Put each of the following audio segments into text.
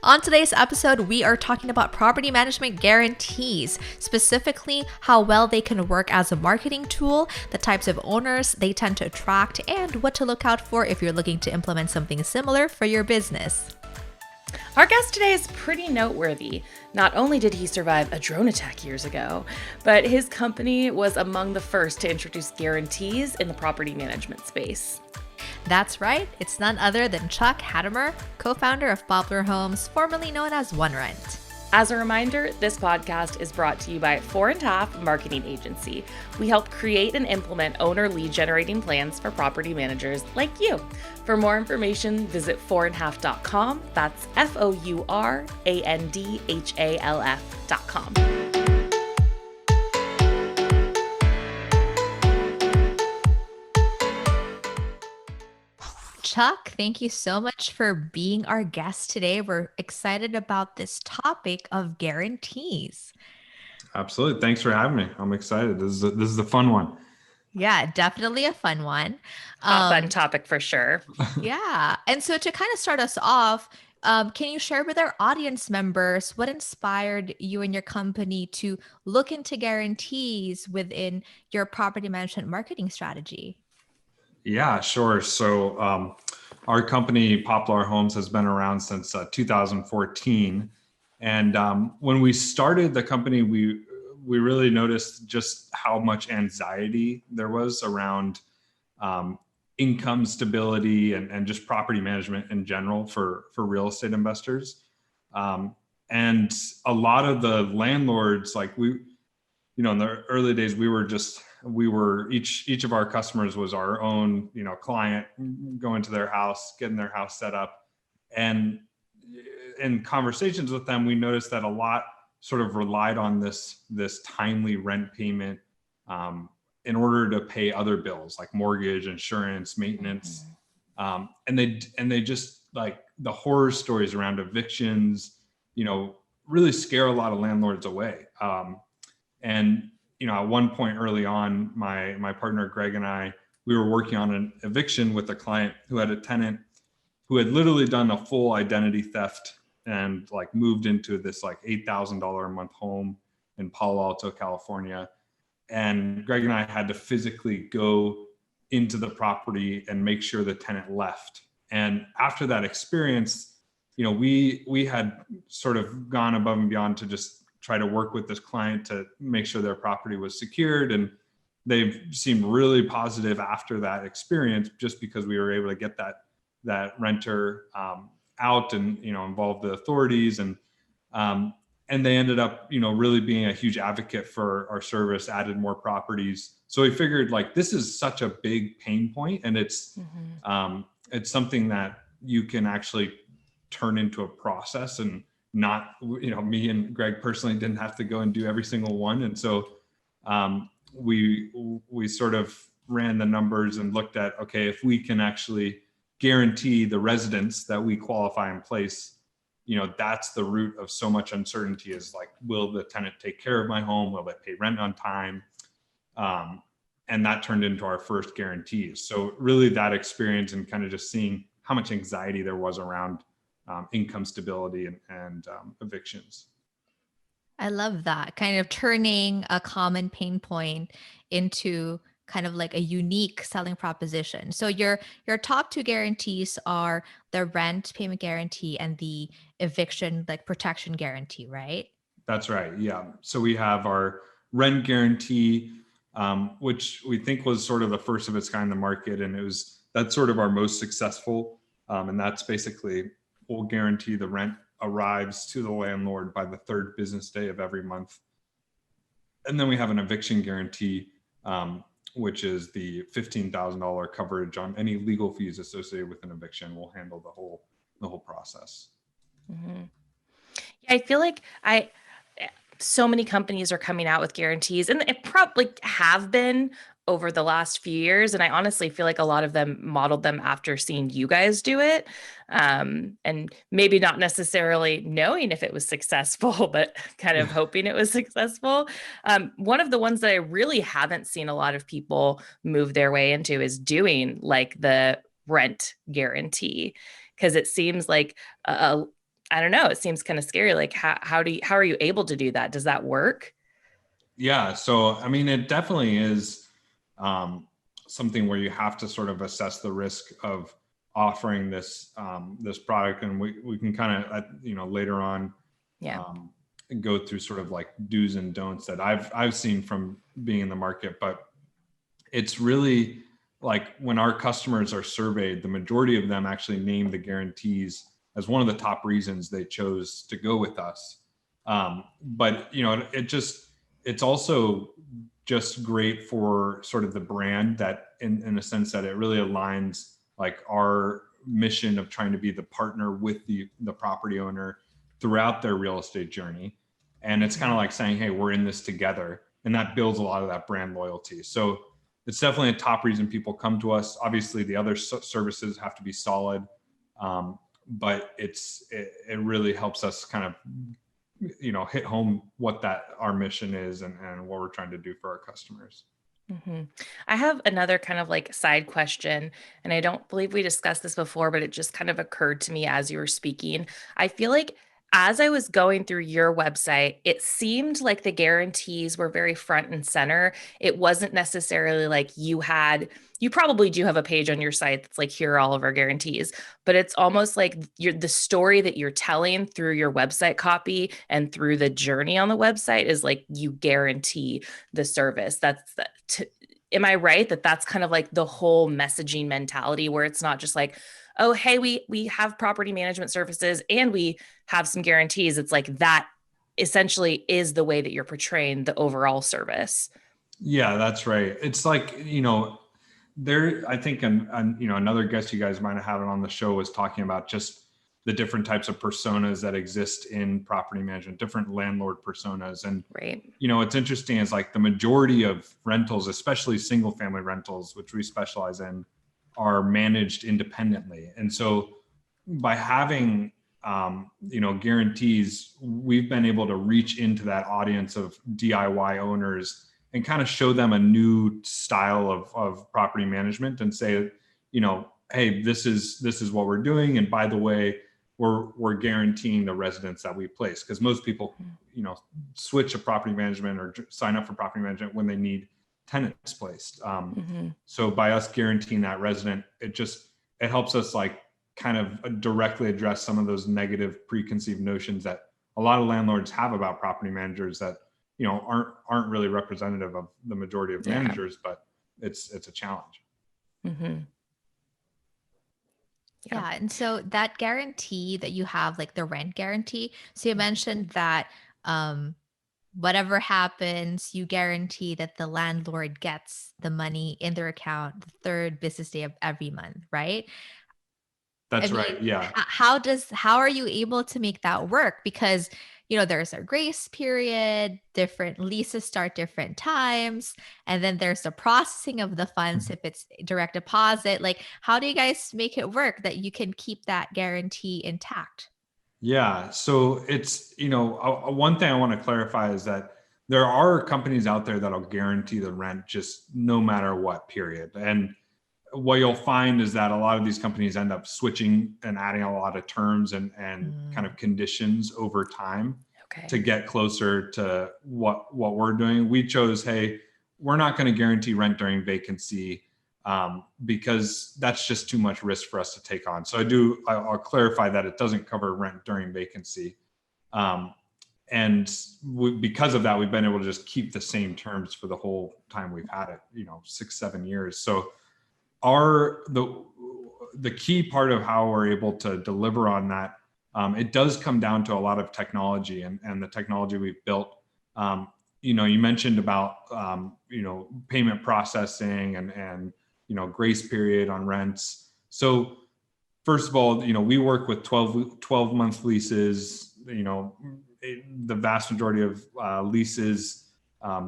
On today's episode, we are talking about property management guarantees, specifically how well they can work as a marketing tool, the types of owners they tend to attract, and what to look out for if you're looking to implement something similar for your business. Our guest today is pretty noteworthy. Not only did he survive a drone attack years ago, but his company was among the first to introduce guarantees in the property management space. That's right, it's none other than Chuck Hattemer, co-founder of Poplar Homes, formerly known as OneRent. As a reminder, this podcast is brought to you by 4.5 Marketing Agency. We help create and implement owner lead generating plans for property managers like you. For more information, visit 4andhalf.com. That's FOURANDHALF.com. Chuck, thank you so much for being our guest today. We're excited about this topic of guarantees. Absolutely. Thanks for having me. I'm excited. This is a fun one. Yeah, definitely a fun one. Fun topic for sure. Yeah. And so to kind of start us off, can you share with our audience members what inspired you and your company to look into guarantees within your property management marketing strategy? Yeah, sure. So our company, Poplar Homes, has been around since 2014. And when we started the company, we really noticed just how much anxiety there was around income stability and just property management in general for real estate investors. And a lot of the landlords, like in the early days, each of our customers was our own, client, going to their house, getting their house set up. And in conversations with them, we noticed that a lot sort of relied on this timely rent payment in order to pay other bills like mortgage, insurance, maintenance. And they just, like, the horror stories around evictions, really scare a lot of landlords away. And at one point early on, my partner Greg and I, we were working on an eviction with a client who had a tenant who had literally done a full identity theft and moved into this $8,000 a month home in Palo Alto, California. And Greg and I had to physically go into the property and make sure the tenant left. And after that experience, we had sort of gone above and beyond to just try to work with this client to make sure their property was secured. And they've seemed really positive after that experience, just because we were able to get that renter out and, involve the authorities. And they ended up, really being a huge advocate for our service, added more properties. So we figured, this is such a big pain point, and it's something that you can actually turn into a process, and not, me and Greg personally didn't have to go and do every single one. And so we sort of ran the numbers and looked at, okay, if we can actually guarantee the residents that we qualify in place, that's the root of so much uncertainty, is will the tenant take care of my home? Will they pay rent on time? And that turned into our first guarantees. So really that experience, and kind of just seeing how much anxiety there was around income stability and evictions. I love that, kind of turning a common pain point into kind of like a unique selling proposition. So your top two guarantees are the rent payment guarantee and the eviction protection guarantee, right? That's right. Yeah. So we have our rent guarantee, which we think was sort of the first of its kind in the market, and that's sort of our most successful. And that's basically, we'll guarantee the rent arrives to the landlord by the third business day of every month. And then we have an eviction guarantee, which is the $15,000 coverage on any legal fees associated with an eviction. We'll handle the whole process. Mm-hmm. Yeah, I feel like so many companies are coming out with guarantees, and it probably have been over the last few years. And I honestly feel like a lot of them modeled them after seeing you guys do it. And maybe not necessarily knowing if it was successful, but kind of hoping it was successful. One of the ones that I really haven't seen a lot of people move their way into is doing the rent guarantee, because it seems like I don't know, it seems kind of scary. Like how are you able to do that? Does that work? Yeah. So, I mean, it definitely is something where you have to sort of assess the risk of offering this product. And we can kind of, later on, Yeah. go through sort of like do's and don'ts that I've seen from being in the market. But it's really like when our customers are surveyed, the majority of them actually name the guarantees as one of the top reasons they chose to go with us. But it's also just great for sort of the brand, that in a sense that it really aligns like our mission of trying to be the partner with the property owner throughout their real estate journey. And it's kind of like saying, hey, we're in this together. And that builds a lot of that brand loyalty. So it's definitely a top reason people come to us. Obviously, the other services have to be solid, but it really helps us kind of hit home what our mission is and what we're trying to do for our customers. Mm-hmm. I have another kind of like side question, and I don't believe we discussed this before, but it just kind of occurred to me as you were speaking. I feel like as I was going through your website, it seemed like the guarantees were very front and center. It wasn't necessarily like you probably do have a page on your site that's like, here are all of our guarantees, but it's almost like the story that you're telling through your website copy and through the journey on the website is like, you guarantee the service. Am I right that that's kind of like the whole messaging mentality, where it's not just like, oh, hey, we have property management services and we have some guarantees. It's like that essentially is the way that you're portraying the overall service. Yeah, that's right. It's like, I think another guest you guys might have had on the show was talking about just the different types of personas that exist in property management, different landlord personas. And, right. What's interesting is like the majority of rentals, especially single family rentals, which we specialize in, are managed independently. And so by having, guarantees, we've been able to reach into that audience of DIY owners and kind of show them a new style of property management and say, hey, this is what we're doing. And by the way, we're guaranteeing the residents that we place, because most people, switch to property management or sign up for property management when they need tenants placed. So by us guaranteeing that resident, it helps us like kind of directly address some of those negative preconceived notions that a lot of landlords have about property managers that, aren't really representative of the majority of managers, but it's a challenge. Mm-hmm. Yeah. And so that guarantee that you have, like the rent guarantee. So you mentioned that whatever happens, you guarantee that the landlord gets the money in their account the third business day of every month, right? That's right. Yeah. How are you able to make that work? Because, there's a grace period, different leases start different times, and then there's the processing of the funds if it's direct deposit. Like, how do you guys make it work that you can keep that guarantee intact? Yeah. So it's, one thing I want to clarify is that there are companies out there that'll guarantee the rent just no matter what period. And what you'll find is that a lot of these companies end up switching and adding a lot of terms and kind of conditions over time to get closer to what we're doing. We chose, hey, we're not going to guarantee rent during vacancy because that's just too much risk for us to take on. So I'll clarify that it doesn't cover rent during vacancy. Because of that, we've been able to just keep the same terms for the whole time we've had it, 6-7 years. So the key part of how we're able to deliver on that, it does come down to a lot of technology and the technology we've built. You mentioned about payment processing and grace period on rents. So first of all, we work with 12-month leases. The vast majority of leases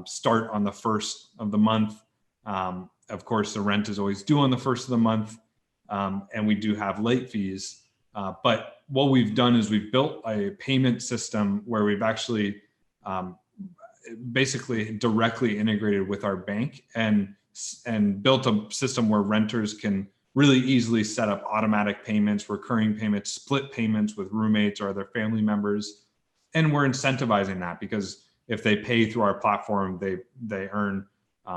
start on the first of the month. Of course, the rent is always due on the first of the month, and we do have late fees. But what we've done is we've built a payment system where we've actually basically directly integrated with our bank and built a system where renters can really easily set up automatic payments, recurring payments, split payments with roommates or other family members. And we're incentivizing that because if they pay through our platform, they earn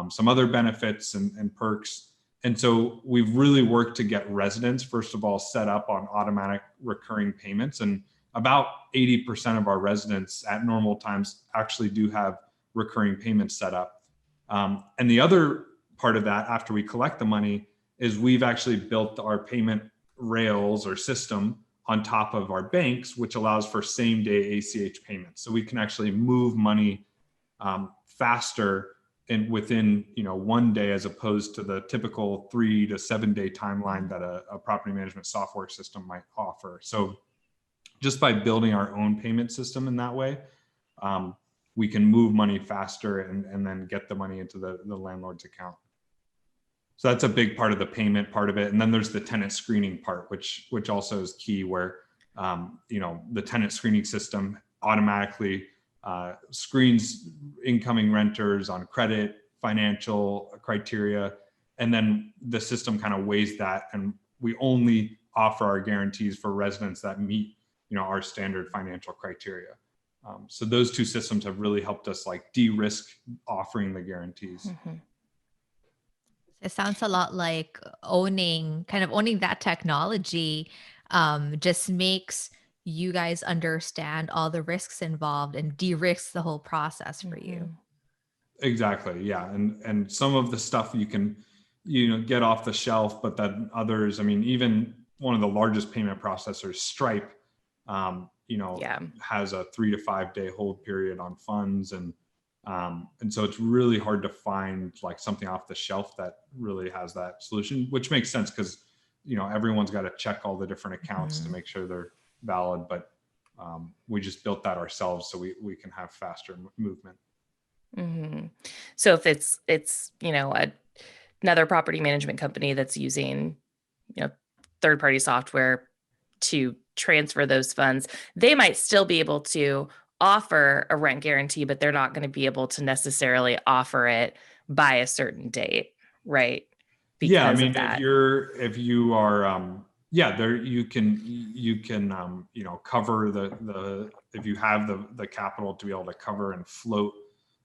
some other benefits and perks. And so we've really worked to get residents, first of all, set up on automatic recurring payments. And about 80% of our residents at normal times actually do have recurring payments set up. And the other part of that, after we collect the money, is we've actually built our payment rails or system on top of our banks, which allows for same day ACH payments. So we can actually move money faster and within 1 day, as opposed to the typical 3 to 7 day timeline that a property management software system might offer. So just by building our own payment system in that way, we can move money faster and then get the money into the landlord's account. So that's a big part of the payment part of it. And then there's the tenant screening part, which also is key, where the tenant screening system automatically screens incoming renters on credit, financial criteria, and then the system kind of weighs that, and we only offer our guarantees for residents that meet our standard financial criteria. So those two systems have really helped us like de-risk offering the guarantees. Mm-hmm. It sounds a lot like owning that technology just makes you guys understand all the risks involved and de-risks the whole process for you. Exactly. Yeah. And some of the stuff you can, get off the shelf, but then others, I mean, even one of the largest payment processors, Stripe, has a 3 to 5 day hold period on funds. And so it's really hard to find like something off the shelf that really has that solution, which makes sense because, everyone's got to check all the different accounts to make sure they're valid. But we just built that ourselves so we can have faster movement. Mm-hmm. So if it's another property management company that's using third-party software to transfer those funds, they might still be able to offer a rent guarantee, but they're not going to be able to necessarily offer it by a certain date, right? Because I mean, of that. if you are there you can cover the if you have the capital to be able to cover and float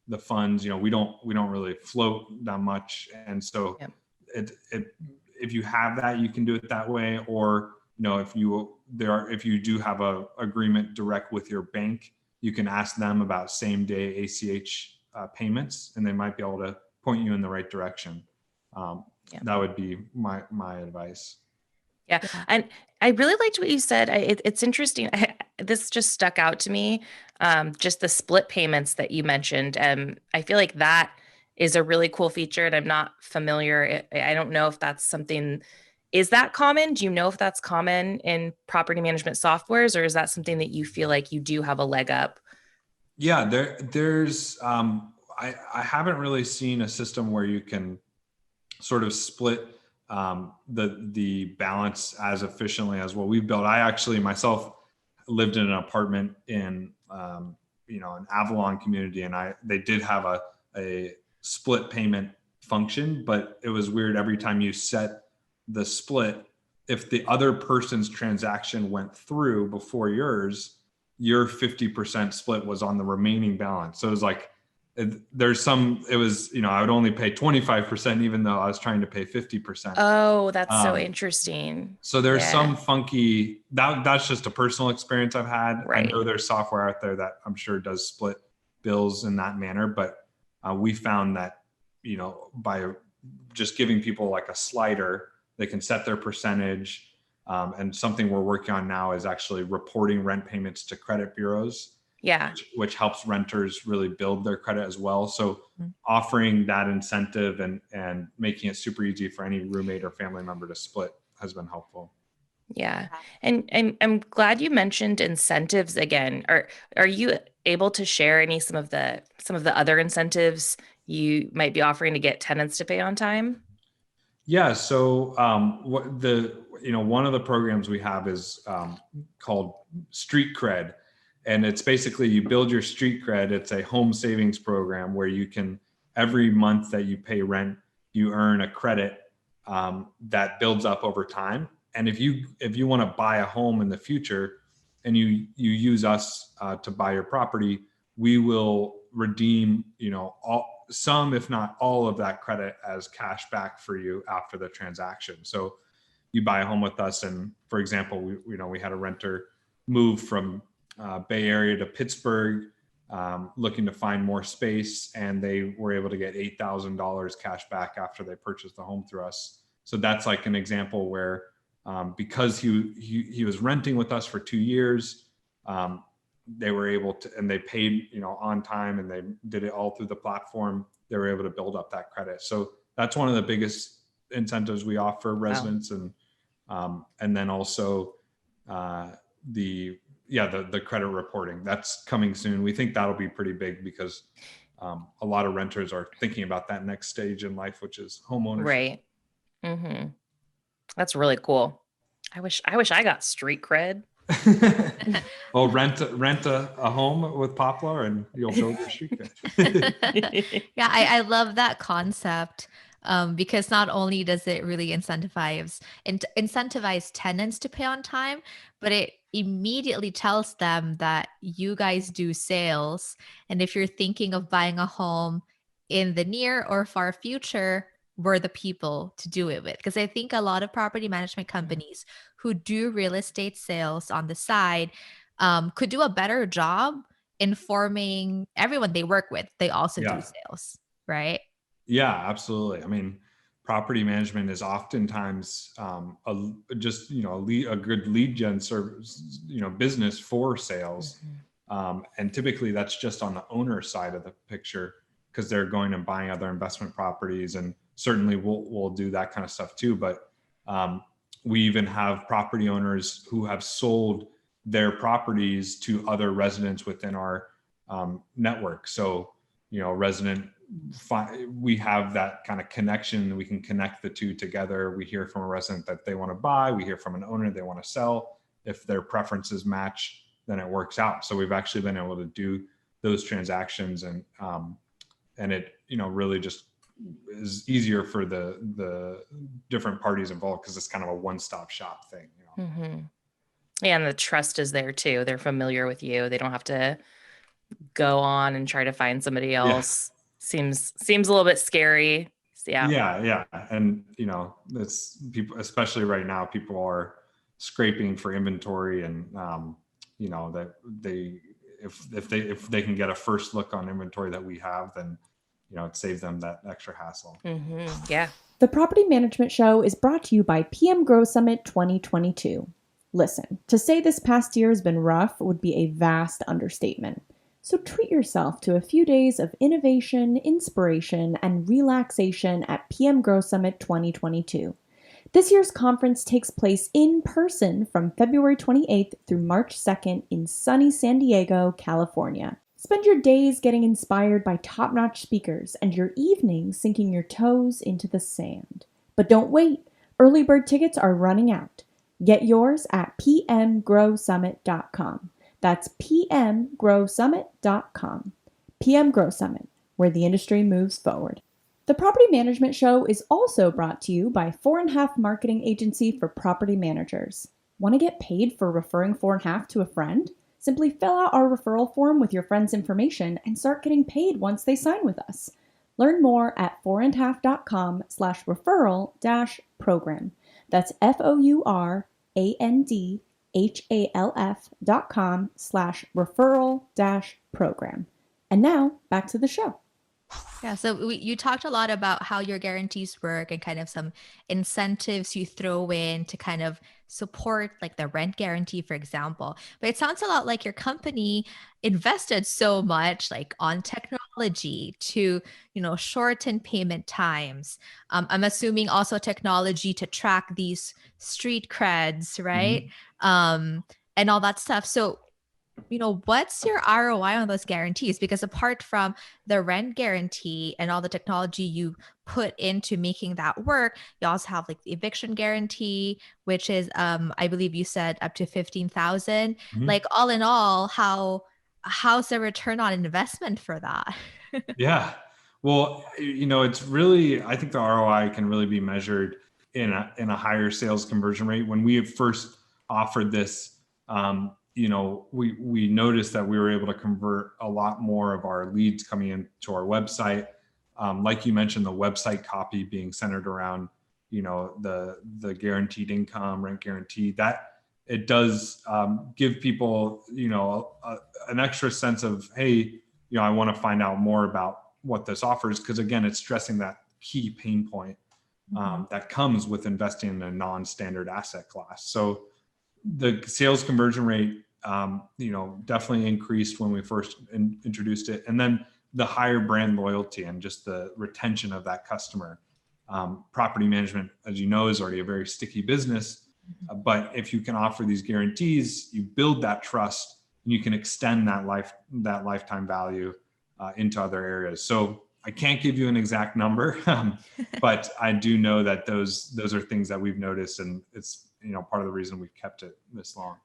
the funds. We don't really float that much, and so if you have that, you can do it that way. Or if you do have a agreement direct with your bank, you can ask them about same day ACH payments, and they might be able to point you in the right direction. That would be my advice. Yeah. And I really liked what you said. It's interesting. This just stuck out to me. Just the split payments that you mentioned. I feel like that is a really cool feature, and I'm not familiar. I don't know if that's something, is that common? Do you know if that's common in property management softwares, or is that something that you feel like you do have a leg up? Yeah, there's, I haven't really seen a system where you can sort of split the balance as efficiently as what we've built. I actually myself lived in an apartment in an Avalon community, and they did have a split payment function, but it was weird. Every time you set the split, if the other person's transaction went through before yours, your 50% split was on the remaining balance. So it was like, I would only pay 25%, even though I was trying to pay 50%. Oh, that's so interesting. So there's some funky, that's just a personal experience I've had. Right. I know there's software out there that I'm sure does split bills in that manner, but we found that, by just giving people like a slider, they can set their percentage. And something we're working on now is actually reporting rent payments to credit bureaus. Yeah. Which helps renters really build their credit as well. So offering that incentive and making it super easy for any roommate or family member to split has been helpful. Yeah. And I'm glad you mentioned incentives again. Are you able to share some of the other incentives you might be offering to get tenants to pay on time? Yeah. So one of the programs we have is called Street Cred. And it's basically, you build your street cred. It's a home savings program where you can, every month that you pay rent, you earn a credit that builds up over time. And if you want to buy a home in the future and you use us to buy your property, we will redeem, some, if not all of that credit as cash back for you after the transaction. So you buy a home with us, and for example, we had a renter move from Bay Area to Pittsburgh, looking to find more space, and they were able to get $8,000 cash back after they purchased the home through us. So that's like an example where because he was renting with us for 2 years, they were able to, and they paid on time, and they did it all through the platform. They were able to build up that credit. So that's one of the biggest incentives we offer residents. Wow. And then also the credit reporting that's coming soon. We think that'll be pretty big because a lot of renters are thinking about that next stage in life, which is homeownership. Right. Mm-hmm. That's really cool. I wish I got street cred. Well, rent a home with Poplar and you'll build your street cred. Yeah, I love that concept. Because not only does it really incentivize tenants to pay on time, but it immediately tells them that you guys do sales. And if you're thinking of buying a home in the near or far future, we're the people to do it with. Because I think a lot of property management companies who do real estate sales on the side could do a better job informing everyone they work with. They also do sales, right? Yeah, absolutely. I mean, property management is oftentimes a good lead gen service, business for sales. Mm-hmm. And typically that's just on the owner side of the picture because they're going and buying other investment properties. And certainly we'll do that kind of stuff too. But we even have property owners who have sold their properties to other residents within our network. So, resident, we have that kind of connection. We can connect the two together. We hear from a resident that they want to buy. We hear from an owner they want to sell. If their preferences match, then it works out. So we've actually been able to do those transactions, and it really just is easier for the different parties involved because it's kind of a one-stop shop thing. Mm-hmm. Yeah, and the trust is there too. They're familiar with you. They don't have to go on and try to find somebody else. Yeah. Seems a little bit scary. Yeah. And it's people, especially right now, people are scraping for inventory, and that if they can get a first look on inventory that we have, then it saves them that extra hassle. Mm-hmm. Yeah. The Property Management Show is brought to you by PM Grow Summit 2022. Listen, to say this past year has been rough would be a vast understatement. So treat yourself to a few days of innovation, inspiration, and relaxation at PM Grow Summit 2022. This year's conference takes place in person from February 28th through March 2nd in sunny San Diego, California. Spend your days getting inspired by top-notch speakers and your evenings sinking your toes into the sand. But don't wait. Early bird tickets are running out. Get yours at pmgrowsummit.com. That's pmgrowsummit.com. PM Grow Summit, where the industry moves forward. The Property Management Show is also brought to you by 4.5 Marketing Agency for Property Managers. Want to get paid for referring 4.5 to a friend? Simply fill out our referral form with your friend's information and start getting paid once they sign with us. Learn more at 4.5.com/referral-program. That's FOURANDHALF.com/referral-program. And now back to the show. Yeah, so you talked a lot about how your guarantees work and kind of some incentives you throw in to kind of support like the rent guarantee, for example. But it sounds a lot like your company invested so much like on technology to, shorten payment times. I'm assuming also technology to track these street creds, right? Mm-hmm. And all that stuff. So what's your ROI on those guarantees? Because apart from the rent guarantee and all the technology you put into making that work, you also have like the eviction guarantee, which is, I believe you said up to 15,000. Mm-hmm. Like all in all, how's the return on investment for that? Yeah. Well, it's really, I think the ROI can really be measured in a higher sales conversion rate. When we first offered this, we noticed that we were able to convert a lot more of our leads coming into our website. Like you mentioned, the website copy being centered around, the guaranteed income, rent guarantee, that it does give people, an extra sense of, hey, I want to find out more about what this offers. Because again, it's stressing that key pain point that comes with investing in a non-standard asset class. So the sales conversion rate, definitely increased when we first introduced it. And then the higher brand loyalty and just the retention of that customer. Property management, as you know, is already a very sticky business. But if you can offer these guarantees, you build that trust and you can extend that lifetime value into other areas. So I can't give you an exact number, but I do know that those are things that we've noticed, and it's part of the reason we've kept it this long.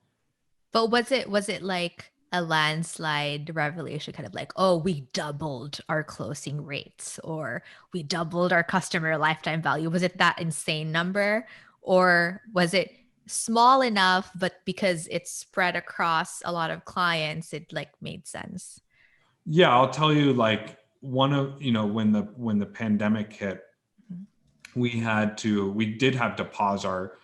But was it like a landslide revelation, kind of like, oh, we doubled our closing rates, or we doubled our customer lifetime value? Was it that insane number, or was it small enough, but because it's spread across a lot of clients, it like made sense? Yeah, I'll tell you, like, when the pandemic hit, we did have to pause our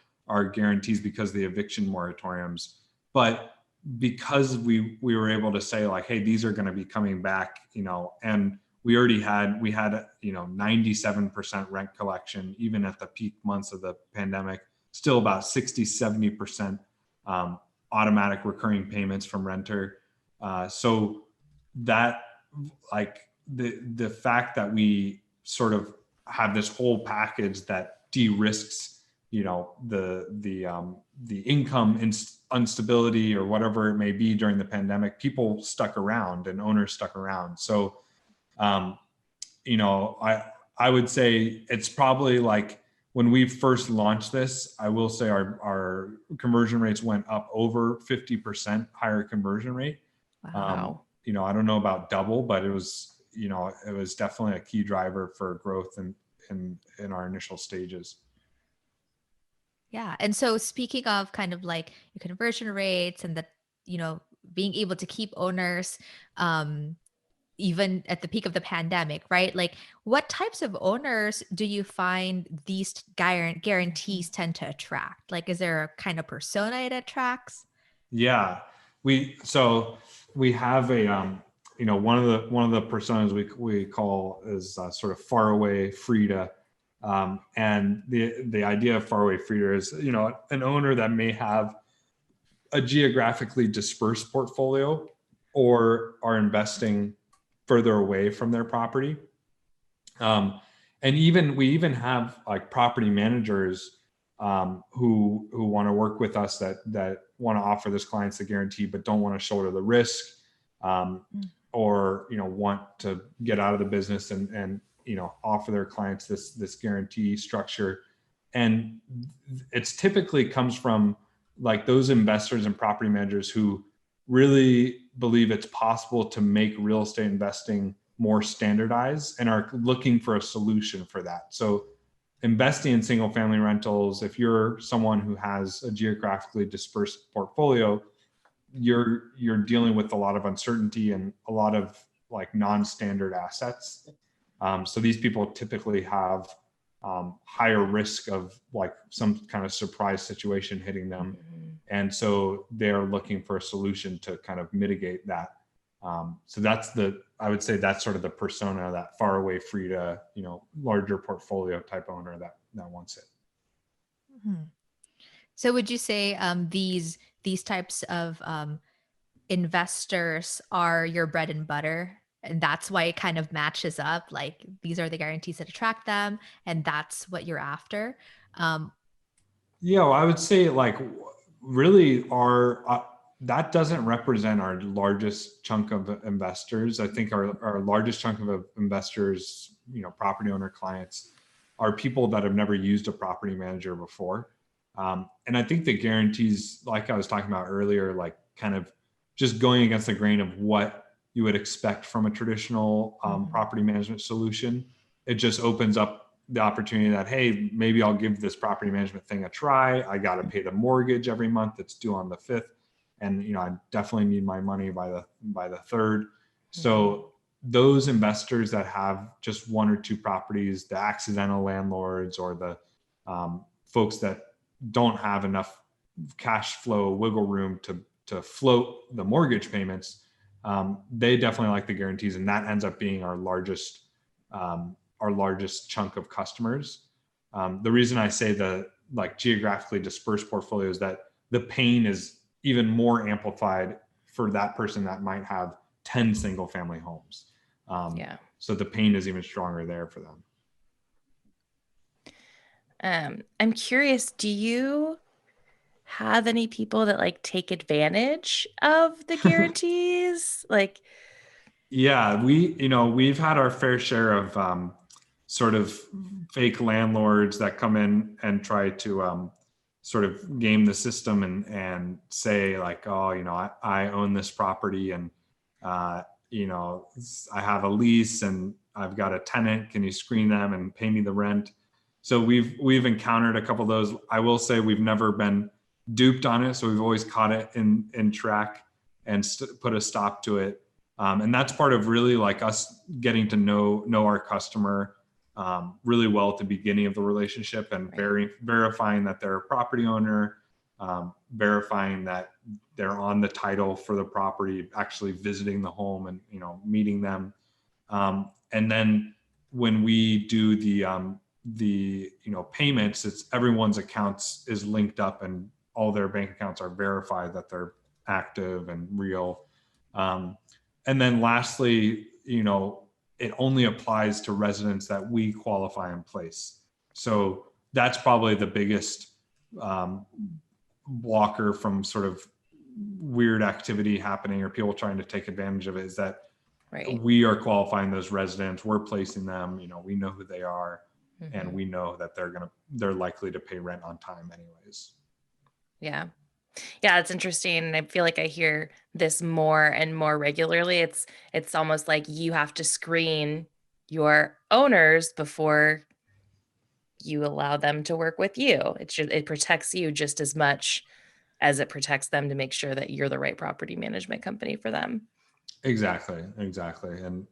guarantees because of the eviction moratoriums. But because we were able to say, like, hey, these are going to be coming back, and we had 97% rent collection, even at the peak months of the pandemic, still about 60-70% automatic recurring payments from renter. So that, like, the fact that we sort of have this whole package that de-risks, the income instability or whatever it may be during the pandemic, people stuck around and owners stuck around. So, I would say it's probably, like, when we first launched this, I will say our conversion rates went up over 50% higher conversion rate. Wow. I don't know about double, but it was definitely a key driver for growth in our initial stages. Yeah. And so speaking of kind of like your conversion rates and being able to keep owners, even at the peak of the pandemic, right? Like, what types of owners do you find these guarantees tend to attract? Like, is there a kind of persona it attracts? Yeah, we have a one of the personas we call is sort of faraway Frida, and the idea of faraway Frida is an owner that may have a geographically dispersed portfolio or are investing further away from their property, and we even have, like, property managers who want to work with us that want to offer those clients the guarantee but don't want to shoulder the risk, or want to get out of the business and offer their clients this guarantee structure. And it's typically comes from, like, those investors and property managers who really believe it's possible to make real estate investing more standardized and are looking for a solution for that. So investing in single family rentals, if you're someone who has a geographically dispersed portfolio, you're dealing with a lot of uncertainty and a lot of, like, non-standard assets. So these people typically have higher risk of, like, some kind of surprise situation hitting them. And so they're looking for a solution to kind of mitigate that. So I would say that's sort of the persona, that faraway Frida, larger portfolio type owner that wants it. Mm-hmm. So would you say these types of investors are your bread and butter, and that's why it kind of matches up? Like, these are the guarantees that attract them, and that's what you're after? Yeah, well, I would say, like, really that doesn't represent our largest chunk of investors. I think our largest chunk of investors, property owner clients, are people that have never used a property manager before. And I think the guarantees, like I was talking about earlier, like, kind of just going against the grain of what you would expect from a traditional property management solution, it just opens up the opportunity that, hey, maybe I'll give this property management thing a try. I got to pay the mortgage every month. It's due on the 5th. And, I definitely need my money by the 3rd. So those investors that have just 1 or 2 properties, the accidental landlords, or the folks that don't have enough cash flow wiggle room to float the mortgage payments, they definitely like the guarantees, and that ends up being our largest chunk of customers. The reason I say the geographically dispersed portfolio is that the pain is even more amplified for that person that might have 10 single family homes. So the pain is even stronger there for them. I'm curious, do you have any people that take advantage of the guarantees? Yeah, we've had our fair share of sort of fake landlords that come in and try to sort of game the system and say I own this property, and I have a lease and I've got a tenant. Can you screen them and pay me the rent? So we've encountered a couple of those. I will say we've never been duped on it. So we've always caught it in track and put a stop to it. And that's part of really us getting to know our customer really well at the beginning of the relationship, and verifying that they're a property owner, verifying that they're on the title for the property, actually visiting the home and, meeting them. And then when we do the payments, it's everyone's accounts is linked up and all their bank accounts are verified that they're active and real. And then lastly, it only applies to residents that we qualify in place. So that's probably the biggest blocker from sort of weird activity happening or people trying to take advantage of it, is that we are qualifying those residents, we're placing them, we know who they are, and we know that they're likely to pay rent on time anyways. Yeah, it's interesting. I feel like I hear this more and more regularly. It's almost like you have to screen your owners before you allow them to work with you. It protects you just as much as it protects them, to make sure that you're the right property management company for them. Exactly. And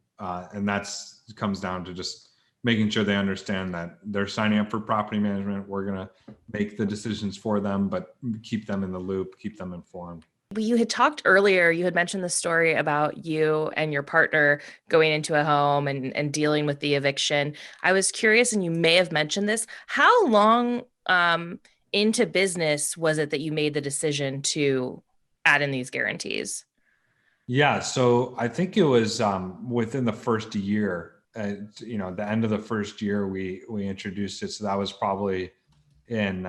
that's comes down to just making sure they understand that they're signing up for property management. We're going to make the decisions for them, but keep them in the loop, keep them informed. You had talked earlier, you had mentioned the story about you and your partner going into a home and dealing with the eviction. I was curious, and you may have mentioned this, how long into business was it that you made the decision to add in these guarantees? Yeah, so I think it was within the first year. The end of the first year we introduced it. So that was probably in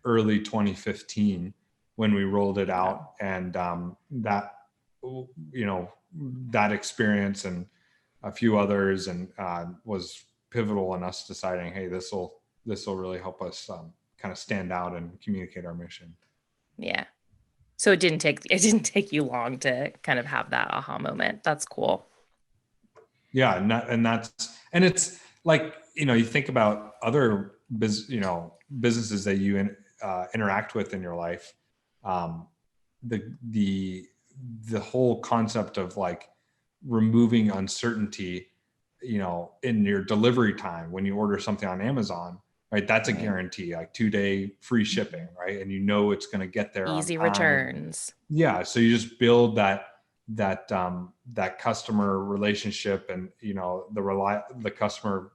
early 2015 when we rolled it out, and that experience and a few others and was pivotal in us deciding, hey, this will really help us kind of stand out and communicate our mission. Yeah. So it didn't take you long to kind of have that aha moment. That's cool. Yeah, and it's like, you think about other businesses that you interact with in your life. The whole concept of removing uncertainty, in your delivery time when you order something on Amazon, right? That's a guarantee, 2-day free shipping, right? And it's going to get there. Easy returns. Yeah, so you just build that customer relationship, and the customer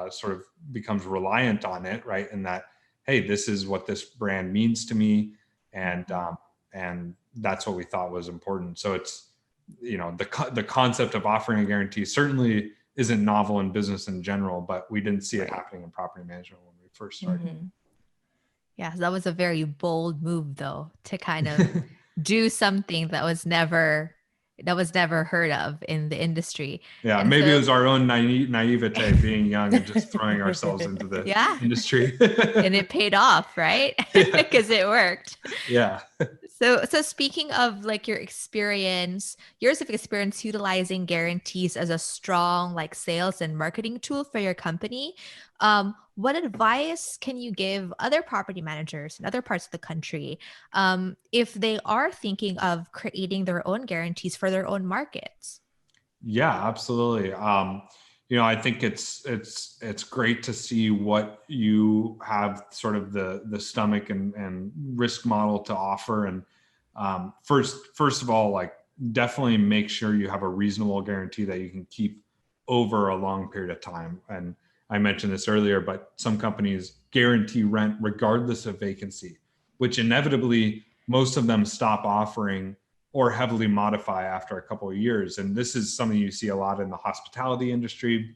sort of becomes reliant on it, right? And that, hey, this is what this brand means to me, and that's what we thought was important. So it's the concept of offering a guarantee certainly isn't novel in business in general, but we didn't see it happening in property management when we first started. Yeah, that was a very bold move, though, to kind of do something that was never heard of in the industry. Yeah, and maybe it was our own naivete, being young and just throwing ourselves into the industry. And it paid off, right? Because it worked. Yeah. So speaking of like your experience, years of experience utilizing guarantees as a strong like sales and marketing tool for your company, what advice can you give other property managers in other parts of the country if they are thinking of creating their own guarantees for their own markets? Yeah, absolutely. I think it's great to see what you have sort of the stomach and risk model to offer. And first of all, like definitely make sure you have a reasonable guarantee that you can keep over a long period of time. And I mentioned this earlier, but some companies guarantee rent regardless of vacancy, which inevitably most of them stop offering or heavily modify after a couple of years. And this is something you see a lot in the hospitality industry,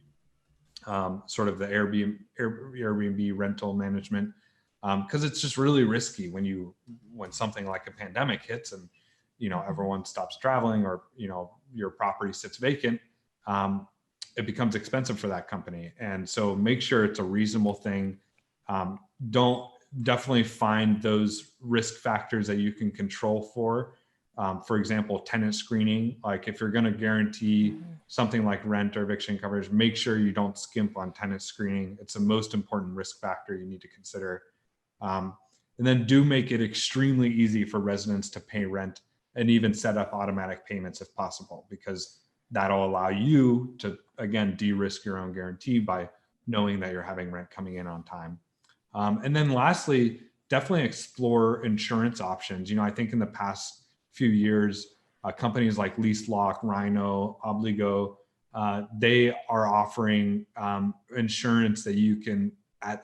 sort of the Airbnb rental management, because it's just really risky when something like a pandemic hits and everyone stops traveling or your property sits vacant. It becomes expensive for that company, and so make sure it's a reasonable thing. Don't Definitely find those risk factors that you can control for example, tenant screening. Like if you're going to guarantee something like rent or eviction coverage, make sure you don't skimp on tenant screening. It's the most important risk factor you need to consider. And then do make it extremely easy for residents to pay rent and even set up automatic payments if possible, because that'll allow you to, again, de-risk your own guarantee by knowing that you're having rent coming in on time. And then lastly, definitely explore insurance options. I think in the past few years, companies like LeaseLock, Rhino, Obligo, they are offering insurance that you can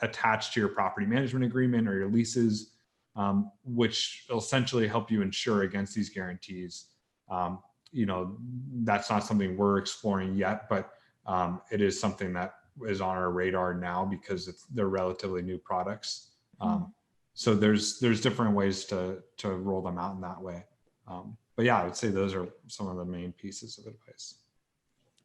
attach to your property management agreement or your leases, which will essentially help you insure against these guarantees. That's not something we're exploring yet, but it is something that is on our radar now because they're relatively new products. So there's different ways to roll them out in that way. But yeah, I would say those are some of the main pieces of advice.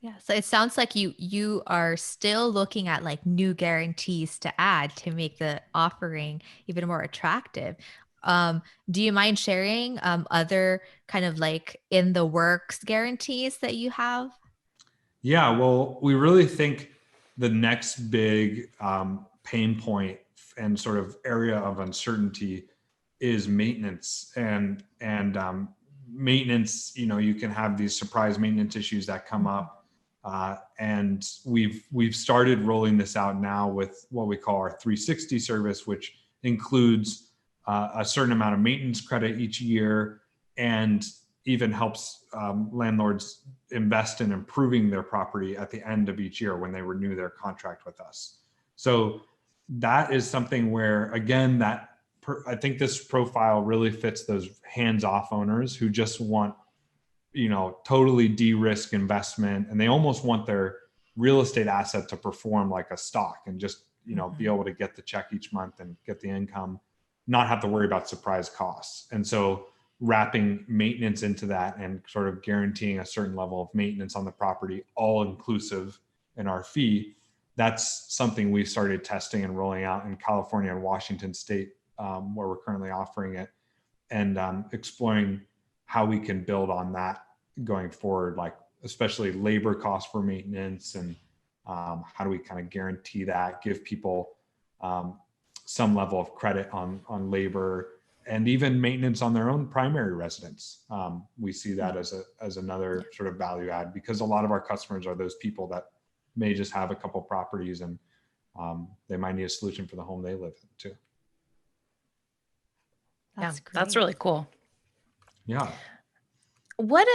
Yeah. So it sounds like you are still looking at like new guarantees to add to make the offering even more attractive. Do you mind sharing other kind of like in the works guarantees that you have? Yeah, well, we really think the next big pain point and sort of area of uncertainty is maintenance and maintenance. You can have these surprise maintenance issues that come up, and we've started rolling this out now with what we call our 360 service, which includes a certain amount of maintenance credit each year, and even helps landlords invest in improving their property at the end of each year when they renew their contract with us. So that is something where, again, I think this profile really fits those hands-off owners who just want, totally de-risk investment, and they almost want their real estate asset to perform like a stock and just, be able to get the check each month and get the income, not have to worry about surprise costs. And so wrapping maintenance into that and sort of guaranteeing a certain level of maintenance on the property, all inclusive in our fee, that's something we started testing and rolling out in California and Washington State, where we're currently offering it, and exploring how we can build on that going forward, like especially labor costs for maintenance, and how do we kind of guarantee that, give people some level of credit on labor, and even maintenance on their own primary residence. We see that as another sort of value add, because a lot of our customers are those people that may just have a couple properties, and they might need a solution for the home they live in too. That's really cool. Yeah. What,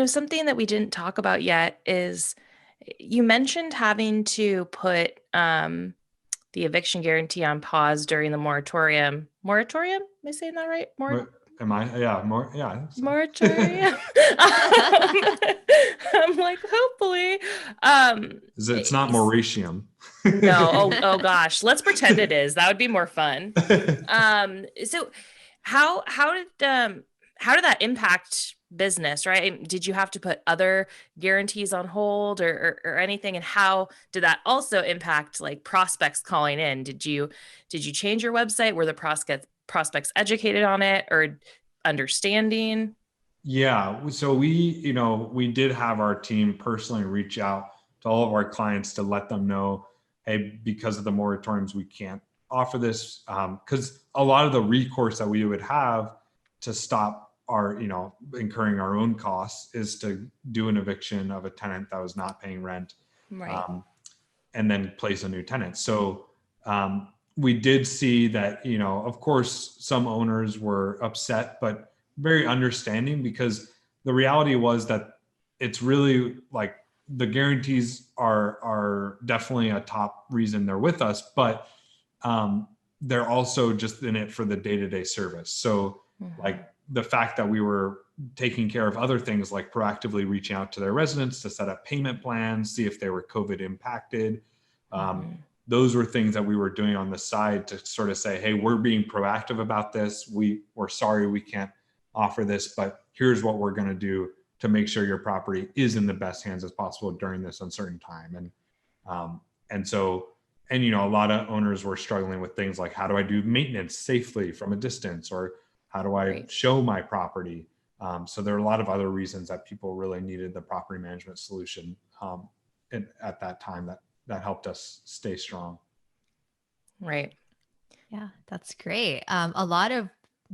something that we didn't talk about yet is you mentioned having to put the eviction guarantee on pause during the moratorium. Moratorium? Am I saying that right? Am I? Yeah. More. Yeah. Moratorium. I'm like, hopefully. It's not Mauritium. No. Oh gosh. Let's pretend it is. That would be more fun. So how did that impact business, right? Did you have to put other guarantees on hold or anything? And how did that also impact like prospects calling in? Did you change your website? Were the prospects educated on it? Or understanding? Yeah. So we did have our team personally reach out to all of our clients to let them know, hey, because of the moratoriums, we can't offer this. Because a lot of the recourse that we would have to stop our, incurring our own costs is to do an eviction of a tenant that was not paying rent. Right. And then place a new tenant. So we did see that, of course, some owners were upset, but very understanding, because the reality was that it's really like the guarantees are definitely a top reason they're with us, but they're also just in it for the day-to-day service. So like the fact that we were taking care of other things like proactively reaching out to their residents to set up payment plans, see if they were COVID impacted. Those were things that we were doing on the side to sort of say, hey, we're being proactive about this. We're sorry we can't offer this, but here's what we're going to do to make sure your property is in the best hands as possible during this uncertain time. And a lot of owners were struggling with things like, how do I do maintenance safely from a distance, or how do I show my property? So there are a lot of other reasons that people really needed the property management solution at that time that helped us stay strong. Right. Yeah, that's great. A lot of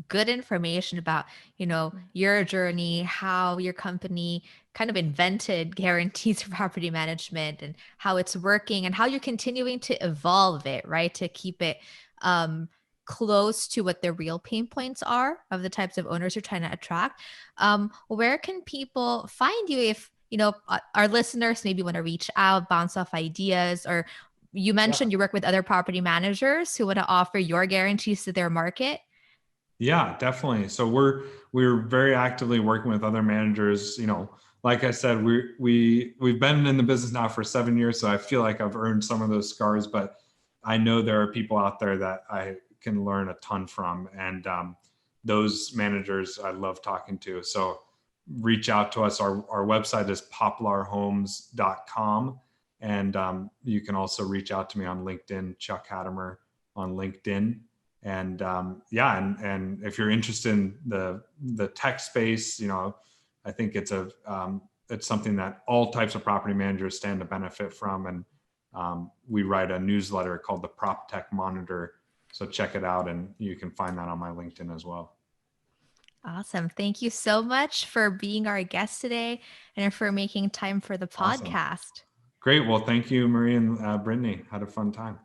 good information about, your journey, how your company kind of invented guarantees for property management and how it's working and how you're continuing to evolve it, right? To keep it close to what the real pain points are of the types of owners you're trying to attract. Where can people find you if, our listeners maybe want to reach out, bounce off ideas, or you mentioned you work with other property managers who want to offer your guarantees to their market? Yeah, definitely. So we're very actively working with other managers. Like I said, we've been in the business now for 7 years, so I feel like I've earned some of those scars. But I know there are people out there that I can learn a ton from, and those managers I love talking to. So reach out to us. Our website is poplarhomes.com, and you can also reach out to me on LinkedIn, Chuck Hattemer on LinkedIn. And and if you're interested in the tech space, I think it's something that all types of property managers stand to benefit from. And we write a newsletter called the Prop Tech Monitor. So check it out, and you can find that on my LinkedIn as well. Awesome. Thank you so much for being our guest today and for making time for the podcast. Awesome. Great. Well, thank you, Marie and Brittany. Had a fun time.